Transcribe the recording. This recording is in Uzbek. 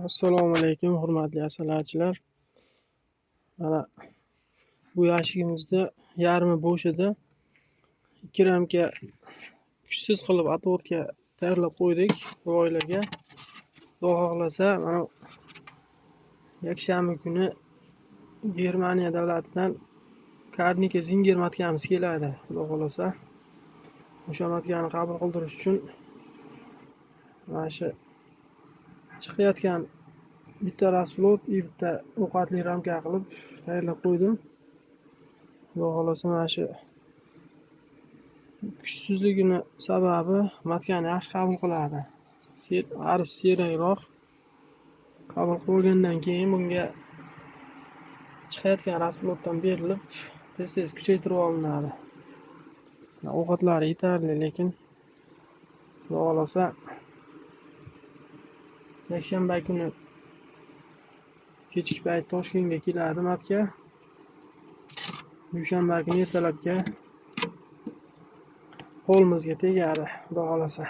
Assalomu alaykum, hurmatli asalachilar. Mana bu yashigimizda yarmi bo'sh edi. 2 ramka kuchsiz qilib отводка tayyorlab qo'ydik bu oilaga. Xudo xohlasa, mana yakshanba kuni Germaniya davlatidan karnika zinger matkamiz keladi. Xudo xohlasa, o'sha matkani qabul qildirish uchun mana shu chiqayotgan bitta rasplot, bitta ovqatli ramka qilib tayyorlab qo'ydim. Xudo xohlasa, mana shu kuchsizligini sababi matkani yaxshi qabul qiladi. Arz serakroq qabul qilgandan keyin bunga chiqayotgan rasplotdan berilib tez kuchaytirib olinadi. Ovqatlari yetarli, lekin Xudo xohlasa yakshanba kuni kechki payt Toshkentga keladi matka. Dushanba kuni ertalabga qo'limizga tegadi, Xudo xohlasa.